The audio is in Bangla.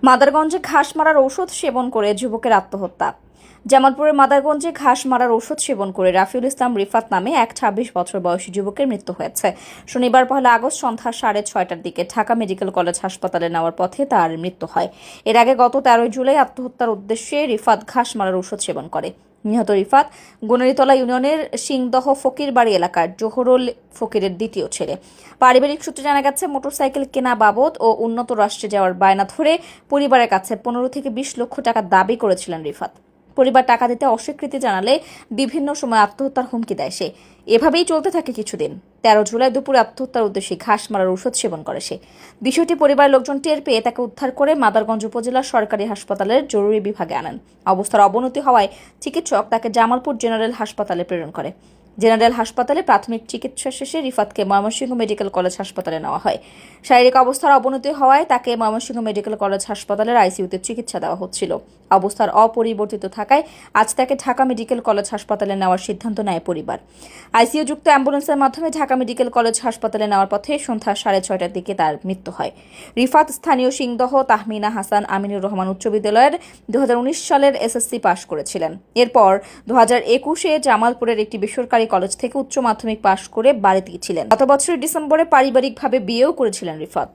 মাদারগঞ্জে ঘাস মারার ঔষধ সেবন করে যুবকের আত্মহত্যা। জামালপুরের মাদারগঞ্জে ঘাস মারার ঔষধ সেবন করে রাফিউল ইসলাম রিফাত নামে এক ২৬ বছর বয়সী যুবকের মৃত্যু হয়েছে। শনিবার ১ আগস্ট সন্ধ্যা ৬:৩০টার দিকে ঢাকা মেডিকেল কলেজ হাসপাতালে নেওয়ার পথে তার মৃত্যু হয়। এর আগে গত ১৩ জুলাই আত্মহত্যার উদ্দেশ্যে রিফাত ঘাস মারার ঔষধ সেবন করে। নিহত রিফাত গুনারীতলা ইউনিয়নের সিংদহ ফকিরবাড়ি এলাকার জোহরুল ফকিরের দ্বিতীয় ছেলে। পারিবারিক সূত্রে জানা গেছে, মোটরসাইকেল কেনা বাবদ ও উন্নত রাষ্ট্রে যাওয়ার বায়না ধরে পরিবারের কাছে ১৫ থেকে ২০ লক্ষ টাকা দাবি করেছিলেন রিফাত। পরিবার টাকা দিতে অস্বীকৃতি জানালে বিভিন্ন সময় আত্মহত্যার হুমকি দেয় সে। এভাবেই চলতে থাকে কিছুদিন। ১৩ জুলাই দুপুরে আত্মহত্যার উদ্দেশ্যে ঘাস মারার ঔষধ সেবন করে সে। বিষয়টি পরিবারের লোকজন টের পেয়ে তাকে উদ্ধার করে মাদারগঞ্জ উপজেলা সরকারি হাসপাতালের জরুরি বিভাগে আনেন। অবস্থার অবনতি হওয়ায় চিকিৎসক তাকে জামালপুর জেনারেল হাসপাতালে প্রেরণ করে। জেনারেল হাসপাতালে প্রাথমিক চিকিৎসা শেষে রিফাতকে ময়মনসিংহ মেডিকেল কলেজ হাসপাতালে নেওয়া হয়। শারীরিক অবস্থার অবনতি হওয়ায় তাকে ময়মনসিংহ মেডিকেল কলেজ হাসপাতালের আইসিইউতে চিকিৎসা দেওয়া হচ্ছিল। অবস্থার অপরিবর্তিত থাকায় আজ তাকে ঢাকা মেডিকেল কলেজ হাসপাতালে নেওয়ার সিদ্ধান্ত নেয় পরিবার। আইসিইউযুক্ত অ্যাম্বুলেন্সের মাধ্যমে ঢাকা মেডিকেল কলেজ হাসপাতালে নেওয়ার পথে সন্ধ্যা ৬:৩০টার দিকে তার মৃত্যু হয়। রিফাত স্থানীয় সিংদহ তাহমিনা হাসান আমিনুর রহমান উচ্চ বিদ্যালয়ের ২০১৯ সালের এসএসসি পাশ করেছিলেন। এরপর ২০২১-এ জামালপুরের একটি বেসরকারি কলেজ থেকে উচ্চ মাধ্যমিক পাশ করে বাড়িতে ছিলেন। গত বছরের ডিসেম্বরে পারিবারিকভাবে বিয়েও করেছিলেন রিফাত।